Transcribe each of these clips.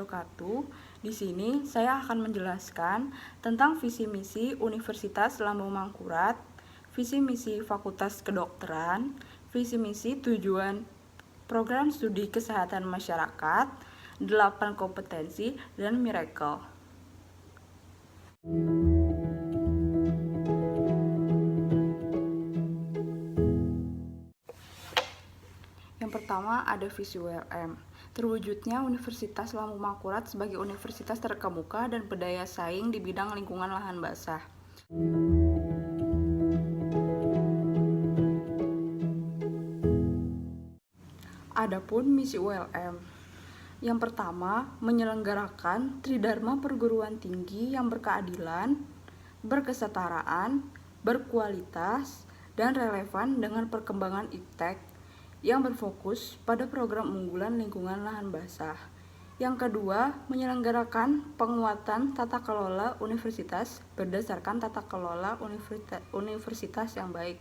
wabarakatuh. Di sini saya akan menjelaskan tentang visi misi Universitas Lambung Mangkurat, visi misi Fakultas Kedokteran, visi misi tujuan program studi kesehatan masyarakat, 8 kompetensi, dan miracle. Yang pertama ada visi ULM. Terwujudnya Universitas Lambung Mangkurat sebagai universitas terkemuka dan berdaya saing di bidang lingkungan lahan basah. Adapun misi ULM. Yang pertama, menyelenggarakan tridharma perguruan tinggi yang berkeadilan, berkesetaraan, berkualitas, dan relevan dengan perkembangan iptek yang berfokus pada program unggulan lingkungan lahan basah. Yang kedua, menyelenggarakan penguatan tata kelola universitas berdasarkan tata kelola universitas yang baik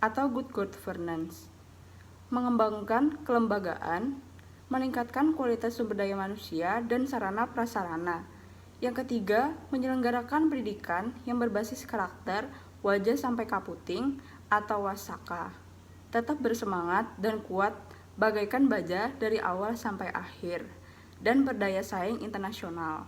atau good governance. Mengembangkan kelembagaan, meningkatkan kualitas sumber daya manusia dan sarana prasarana. Yang ketiga, menyelenggarakan pendidikan yang berbasis karakter, wajah sampai kaputing atau wasaka. Tetap bersemangat dan kuat bagaikan baja dari awal sampai akhir dan berdaya saing internasional.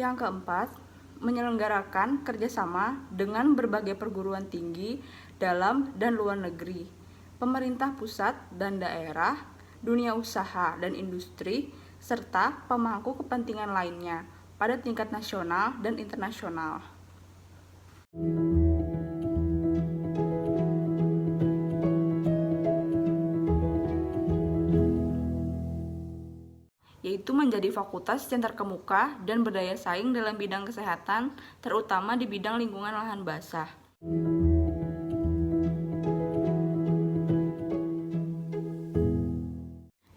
Yang keempat, menyelenggarakan kerjasama dengan berbagai perguruan tinggi dalam dan luar negeri, pemerintah pusat dan daerah, dunia usaha dan industri, serta pemangku kepentingan lainnya pada tingkat nasional dan internasional. Yaitu menjadi fakultas yang terkemuka dan berdaya saing dalam bidang kesehatan, terutama di bidang lingkungan lahan basah.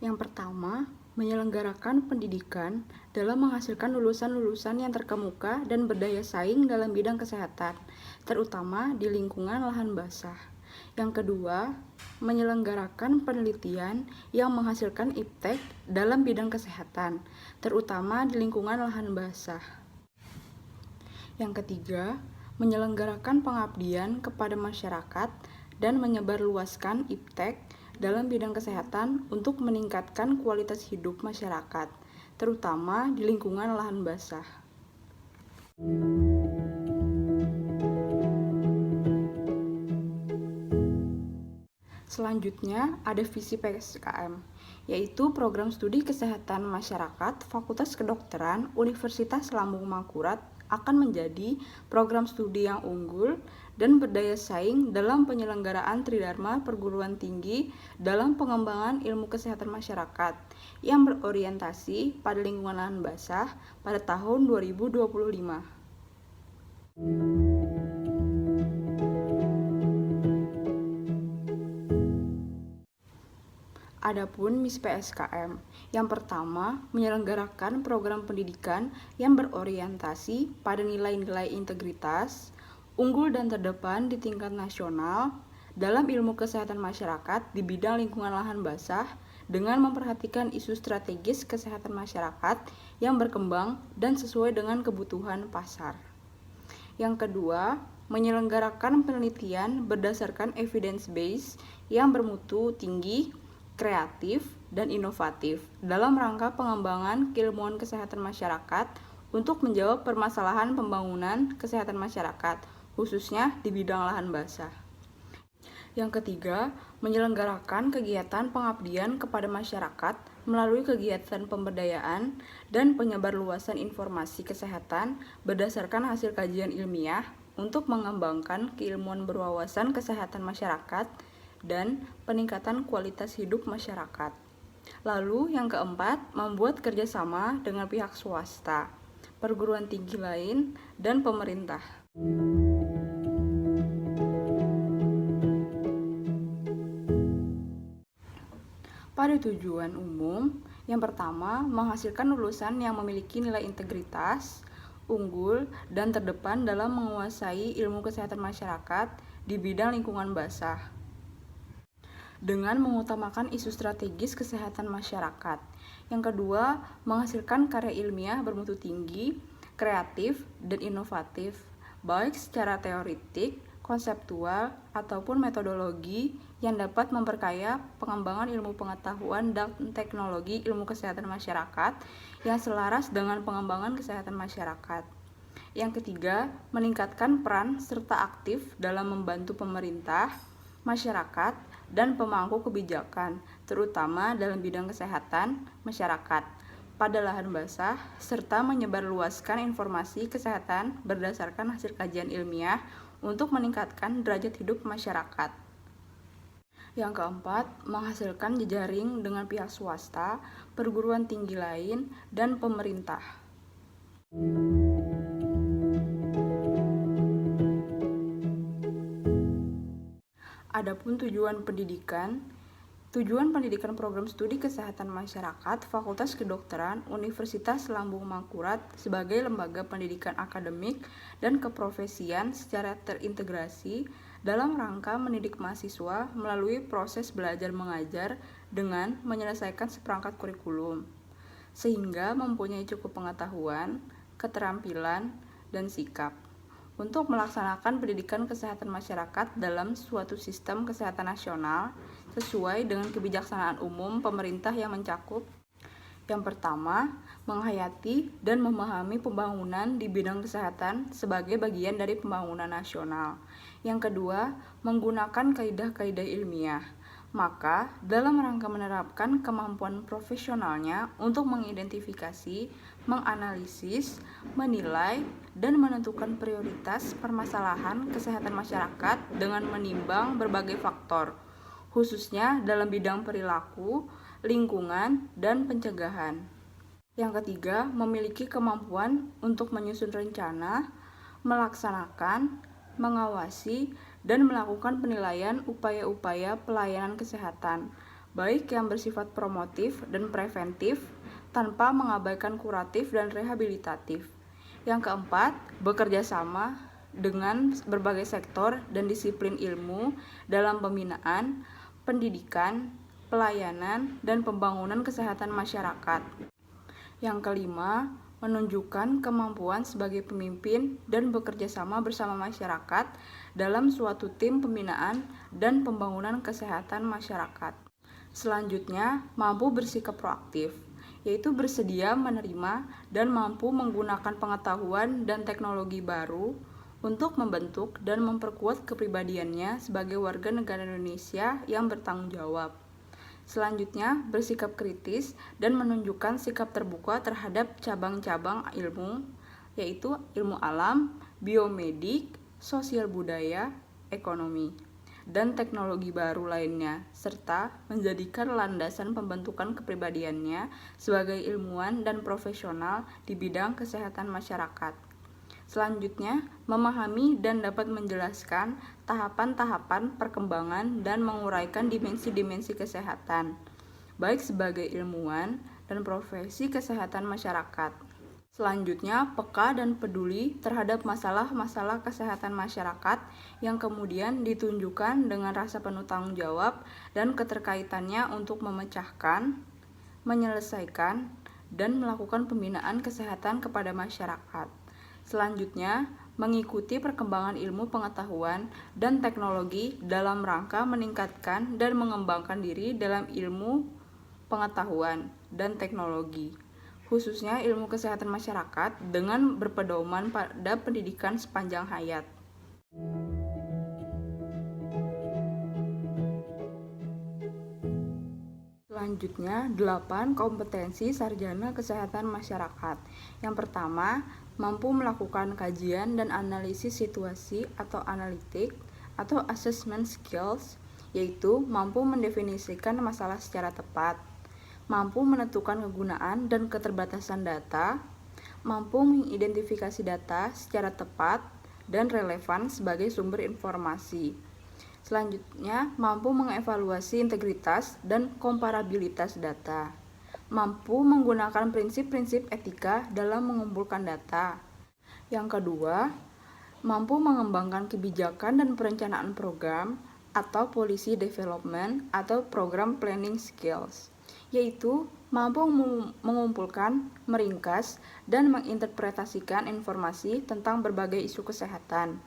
Yang pertama, menyelenggarakan pendidikan dalam menghasilkan lulusan-lulusan yang terkemuka dan berdaya saing dalam bidang kesehatan, terutama di lingkungan lahan basah. Yang kedua, menyelenggarakan penelitian yang menghasilkan iptek dalam bidang kesehatan, terutama di lingkungan lahan basah. Yang ketiga, menyelenggarakan pengabdian kepada masyarakat dan menyebarluaskan iptek dalam bidang kesehatan untuk meningkatkan kualitas hidup masyarakat, terutama di lingkungan lahan basah. Selanjutnya ada visi PSKM, yaitu Program Studi Kesehatan Masyarakat Fakultas Kedokteran Universitas Lambung Mangkurat akan menjadi program studi yang unggul dan berdaya saing dalam penyelenggaraan tridharma perguruan tinggi dalam pengembangan ilmu kesehatan masyarakat yang berorientasi pada lingkungan lahan basah pada tahun 2025. Adapun misi PSKM, yang pertama menyelenggarakan program pendidikan yang berorientasi pada nilai-nilai integritas, unggul dan terdepan di tingkat nasional dalam ilmu kesehatan masyarakat di bidang lingkungan lahan basah dengan memperhatikan isu strategis kesehatan masyarakat yang berkembang dan sesuai dengan kebutuhan pasar. Yang kedua, menyelenggarakan penelitian berdasarkan evidence base yang bermutu tinggi, kreatif, dan inovatif dalam rangka pengembangan keilmuan kesehatan masyarakat untuk menjawab permasalahan pembangunan kesehatan masyarakat, khususnya di bidang lahan basah. Yang ketiga, menyelenggarakan kegiatan pengabdian kepada masyarakat melalui kegiatan pemberdayaan dan penyebarluasan informasi kesehatan berdasarkan hasil kajian ilmiah untuk mengembangkan keilmuan berwawasan kesehatan masyarakat dan peningkatan kualitas hidup masyarakat. Lalu yang keempat, membuat kerjasama dengan pihak swasta, perguruan tinggi lain, dan pemerintah. Pada tujuan umum, yang pertama, menghasilkan lulusan yang memiliki nilai integritas, unggul, dan terdepan dalam menguasai ilmu kesehatan masyarakat di bidang lingkungan basah, dengan mengutamakan isu strategis kesehatan masyarakat. Yang kedua, menghasilkan karya ilmiah bermutu tinggi, kreatif, dan inovatif, baik secara teoretik, konseptual, ataupun metodologi yang dapat memperkaya pengembangan ilmu pengetahuan dan teknologi ilmu kesehatan masyarakat yang selaras dengan pengembangan kesehatan masyarakat. Yang ketiga, meningkatkan peran serta aktif dalam membantu pemerintah, masyarakat, dan pemangku kebijakan, terutama dalam bidang kesehatan masyarakat pada lahan basah, serta menyebarluaskan informasi kesehatan berdasarkan hasil kajian ilmiah untuk meningkatkan derajat hidup masyarakat. Yang keempat, menghasilkan jejaring dengan pihak swasta, perguruan tinggi lain, dan pemerintah. Adapun tujuan pendidikan program studi kesehatan masyarakat Fakultas Kedokteran Universitas Lambung Mangkurat sebagai lembaga pendidikan akademik dan keprofesian secara terintegrasi dalam rangka mendidik mahasiswa melalui proses belajar mengajar dengan menyelesaikan seperangkat kurikulum, sehingga mempunyai cukup pengetahuan, keterampilan, dan sikap untuk melaksanakan pendidikan kesehatan masyarakat dalam suatu sistem kesehatan nasional sesuai dengan kebijaksanaan umum pemerintah yang mencakup. Yang pertama, menghayati dan memahami pembangunan di bidang kesehatan sebagai bagian dari pembangunan nasional. Yang kedua, menggunakan kaidah-kaidah ilmiah. Maka, dalam rangka menerapkan kemampuan profesionalnya untuk mengidentifikasi, menganalisis, menilai, dan menentukan prioritas permasalahan kesehatan masyarakat dengan menimbang berbagai faktor, khususnya dalam bidang perilaku, lingkungan, dan pencegahan. Yang ketiga, memiliki kemampuan untuk menyusun rencana, melaksanakan, mengawasi, dan melakukan penilaian upaya-upaya pelayanan kesehatan, baik yang bersifat promotif dan preventif, tanpa mengabaikan kuratif dan rehabilitatif. Yang keempat, bekerja sama dengan berbagai sektor dan disiplin ilmu dalam pembinaan, pendidikan, pelayanan, dan pembangunan kesehatan masyarakat. Yang kelima, menunjukkan kemampuan sebagai pemimpin dan bekerja sama bersama masyarakat dalam suatu tim pembinaan dan pembangunan kesehatan masyarakat. Selanjutnya, mampu bersikap proaktif, yaitu bersedia menerima dan mampu menggunakan pengetahuan dan teknologi baru untuk membentuk dan memperkuat kepribadiannya sebagai warga negara Indonesia yang bertanggung jawab. Selanjutnya, bersikap kritis dan menunjukkan sikap terbuka terhadap cabang-cabang ilmu, yaitu ilmu alam, biomedik, sosial budaya, ekonomi, dan teknologi baru lainnya, serta menjadikan landasan pembentukan kepribadiannya sebagai ilmuwan dan profesional di bidang kesehatan masyarakat. Selanjutnya, memahami dan dapat menjelaskan tahapan-tahapan perkembangan dan menguraikan dimensi-dimensi kesehatan, baik sebagai ilmuwan dan profesi kesehatan masyarakat. Selanjutnya, peka dan peduli terhadap masalah-masalah kesehatan masyarakat yang kemudian ditunjukkan dengan rasa penuh tanggung jawab dan keterkaitannya untuk memecahkan, menyelesaikan, dan melakukan pembinaan kesehatan kepada masyarakat. Selanjutnya, mengikuti perkembangan ilmu pengetahuan dan teknologi dalam rangka meningkatkan dan mengembangkan diri dalam ilmu pengetahuan dan teknologi, khususnya ilmu kesehatan masyarakat dengan berpedoman pada pendidikan sepanjang hayat. Selanjutnya, 8 kompetensi sarjana kesehatan masyarakat. Yang pertama, mampu melakukan kajian dan analisis situasi atau analitik atau assessment skills, yaitu mampu mendefinisikan masalah secara tepat, mampu menentukan kegunaan dan keterbatasan data, mampu mengidentifikasi data secara tepat dan relevan sebagai sumber informasi. Selanjutnya, mampu mengevaluasi integritas dan komparabilitas data. Mampu menggunakan prinsip-prinsip etika dalam mengumpulkan data. Yang kedua, mampu mengembangkan kebijakan dan perencanaan program atau policy development atau program planning skills, yaitu mampu mengumpulkan, meringkas, dan menginterpretasikan informasi tentang berbagai isu kesehatan,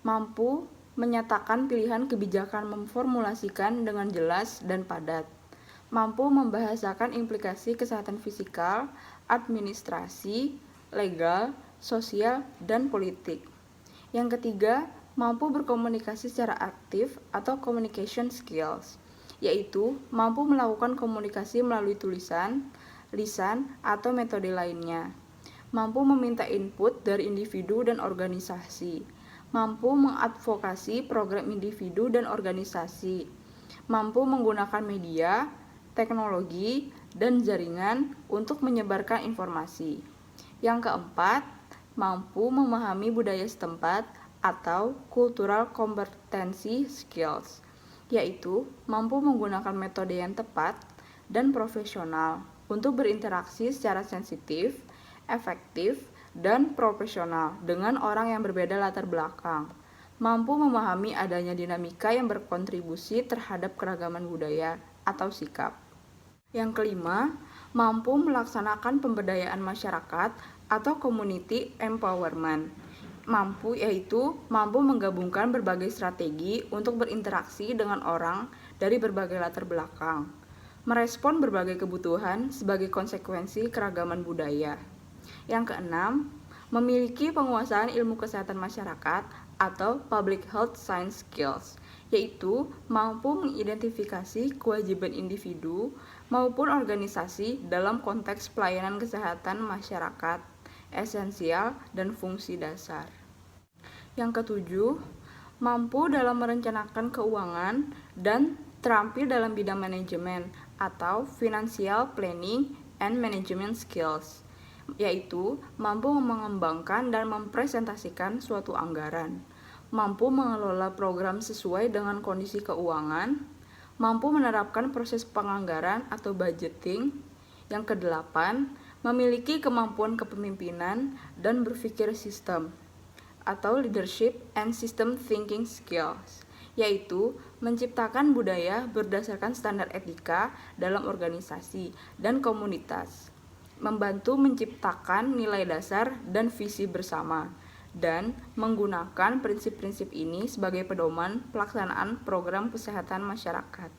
mampu menyatakan pilihan kebijakan, memformulasikan dengan jelas dan padat, mampu membahasakan implikasi kesehatan fisikal, administrasi, legal, sosial, dan politik. Yang ketiga, mampu berkomunikasi secara aktif atau communication skills, yaitu mampu melakukan komunikasi melalui tulisan, lisan, atau metode lainnya. Mampu meminta input dari individu dan organisasi. Mampu mengadvokasi program individu dan organisasi. Mampu menggunakan media, teknologi, dan jaringan untuk menyebarkan informasi. Yang keempat, mampu memahami budaya setempat atau cultural competency skills, yaitu mampu menggunakan metode yang tepat dan profesional untuk berinteraksi secara sensitif, efektif, dan profesional dengan orang yang berbeda latar belakang, mampu memahami adanya dinamika yang berkontribusi terhadap keragaman budaya atau sikap. Yang kelima, mampu melaksanakan pemberdayaan masyarakat atau community empowerment. Mampu menggabungkan berbagai strategi untuk berinteraksi dengan orang dari berbagai latar belakang, merespon berbagai kebutuhan sebagai konsekuensi keragaman budaya. Yang keenam, memiliki penguasaan ilmu kesehatan masyarakat atau public health science skills, yaitu mampu mengidentifikasi kewajiban individu maupun organisasi dalam konteks pelayanan kesehatan masyarakat, esensial, dan fungsi dasar. Yang ketujuh, mampu dalam merencanakan keuangan dan terampil dalam bidang manajemen atau financial planning and management skills, yaitu mampu mengembangkan dan mempresentasikan suatu anggaran, mampu mengelola program sesuai dengan kondisi keuangan, mampu menerapkan proses penganggaran atau budgeting. Yang kedelapan, memiliki kemampuan kepemimpinan dan berpikir sistem atau leadership and system thinking skills, yaitu menciptakan budaya berdasarkan standar etika dalam organisasi dan komunitas, membantu menciptakan nilai dasar dan visi bersama, dan menggunakan prinsip-prinsip ini sebagai pedoman pelaksanaan program kesehatan masyarakat.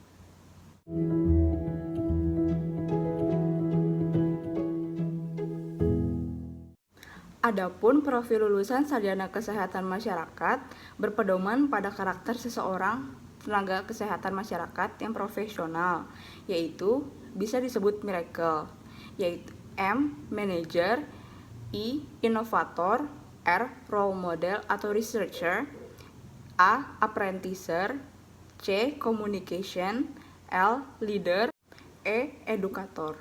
Adapun profil lulusan sarjana kesehatan masyarakat berpedoman pada karakter seseorang tenaga kesehatan masyarakat yang profesional, yaitu bisa disebut miracle, yaitu M. Manager, I. Inovator, R. Role model atau researcher, A. Apprenticer, C. Communication, L. Leader, E. Educator.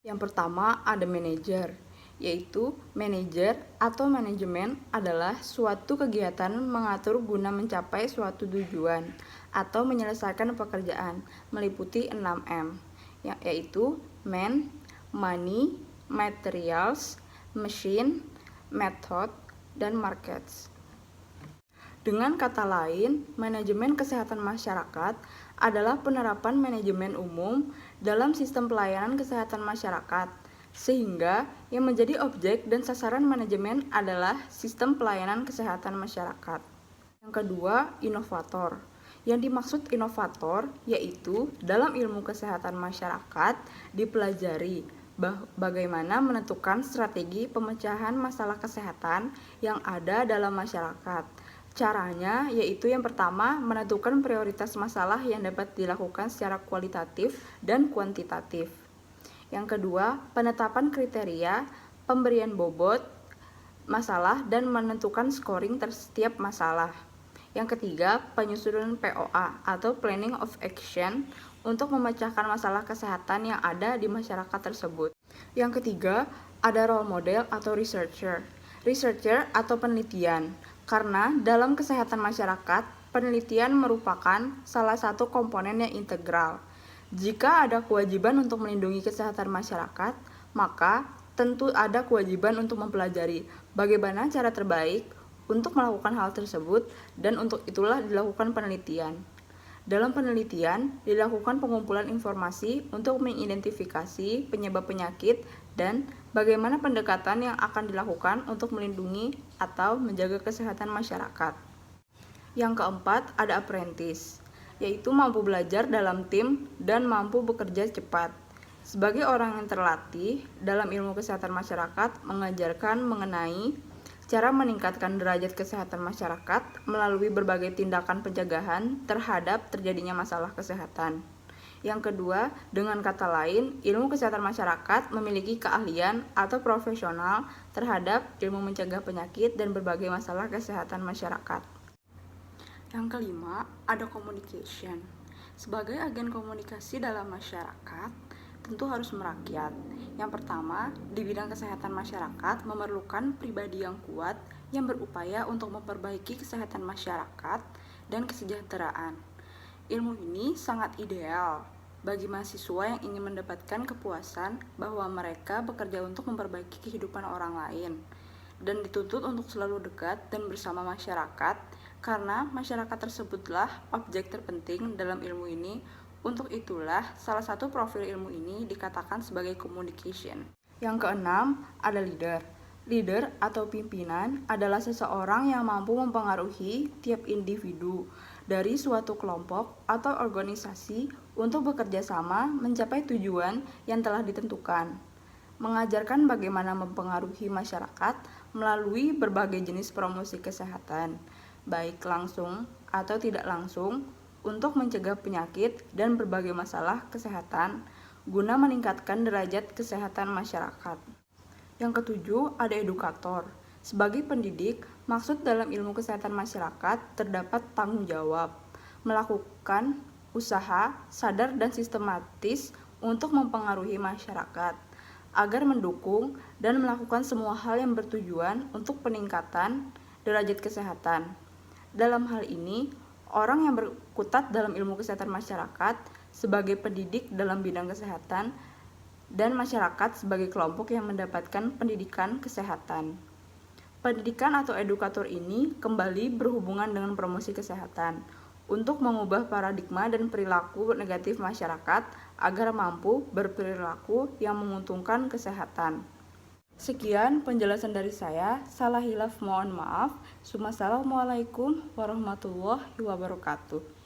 Yang pertama ada manager, yaitu manajer atau manajemen adalah suatu kegiatan mengatur guna mencapai suatu tujuan atau menyelesaikan pekerjaan, meliputi 6M, yaitu man, money, materials, machine, method, dan markets. Dengan kata lain, manajemen kesehatan masyarakat adalah penerapan manajemen umum dalam sistem pelayanan kesehatan masyarakat, sehingga yang menjadi objek dan sasaran manajemen adalah sistem pelayanan kesehatan masyarakat. Yang kedua, inovator. Yang dimaksud inovator yaitu dalam ilmu kesehatan masyarakat dipelajari bagaimana menentukan strategi pemecahan masalah kesehatan yang ada dalam masyarakat. Caranya yaitu yang pertama menentukan prioritas masalah yang dapat dilakukan secara kualitatif dan kuantitatif. Yang kedua, penetapan kriteria, pemberian bobot masalah, dan menentukan scoring setiap masalah. Yang ketiga, penyusunan POA atau Planning of Action untuk memecahkan masalah kesehatan yang ada di masyarakat tersebut. Yang ketiga, ada role model atau researcher. Researcher atau penelitian, karena dalam kesehatan masyarakat, penelitian merupakan salah satu komponen yang integral. Jika ada kewajiban untuk melindungi kesehatan masyarakat, maka tentu ada kewajiban untuk mempelajari bagaimana cara terbaik untuk melakukan hal tersebut, dan untuk itulah dilakukan penelitian. Dalam penelitian, dilakukan pengumpulan informasi untuk mengidentifikasi penyebab penyakit dan bagaimana pendekatan yang akan dilakukan untuk melindungi atau menjaga kesehatan masyarakat. Yang keempat, ada apprentice, yaitu mampu belajar dalam tim dan mampu bekerja cepat. Sebagai orang yang terlatih dalam ilmu kesehatan masyarakat, mengajarkan mengenai cara meningkatkan derajat kesehatan masyarakat melalui berbagai tindakan pencegahan terhadap terjadinya masalah kesehatan. Yang kedua, dengan kata lain, ilmu kesehatan masyarakat memiliki keahlian atau profesional terhadap ilmu mencegah penyakit dan berbagai masalah kesehatan masyarakat. Yang kelima, ada communication. Sebagai agen komunikasi dalam masyarakat, tentu harus merakyat. Yang pertama, di bidang kesehatan masyarakat memerlukan pribadi yang kuat yang berupaya untuk memperbaiki kesehatan masyarakat dan kesejahteraan. Ilmu ini sangat ideal bagi mahasiswa yang ingin mendapatkan kepuasan bahwa mereka bekerja untuk memperbaiki kehidupan orang lain dan dituntut untuk selalu dekat dan bersama masyarakat karena masyarakat tersebutlah objek terpenting dalam ilmu ini. Untuk itulah salah satu profil ilmu ini dikatakan sebagai communication. Yang keenam, ada leader. Leader atau pimpinan adalah seseorang yang mampu mempengaruhi tiap individu dari suatu kelompok atau organisasi untuk bekerja sama mencapai tujuan yang telah ditentukan. Mengajarkan bagaimana mempengaruhi masyarakat melalui berbagai jenis promosi kesehatan, baik langsung atau tidak langsung, untuk mencegah penyakit dan berbagai masalah kesehatan guna meningkatkan derajat kesehatan masyarakat. Yang ketujuh, ada edukator. Sebagai pendidik, maksud dalam ilmu kesehatan masyarakat terdapat tanggung jawab, melakukan usaha sadar dan sistematis untuk mempengaruhi masyarakat, agar mendukung dan melakukan semua hal yang bertujuan untuk peningkatan derajat kesehatan. Dalam hal ini, orang yang berkutat dalam ilmu kesehatan masyarakat sebagai pendidik dalam bidang kesehatan dan masyarakat sebagai kelompok yang mendapatkan pendidikan kesehatan. Pendidikan atau edukator ini kembali berhubungan dengan promosi kesehatan untuk mengubah paradigma dan perilaku negatif masyarakat agar mampu berperilaku yang menguntungkan kesehatan. Sekian penjelasan dari saya. Salah hilaf mohon maaf. Assalamualaikum warahmatullahi wabarakatuh.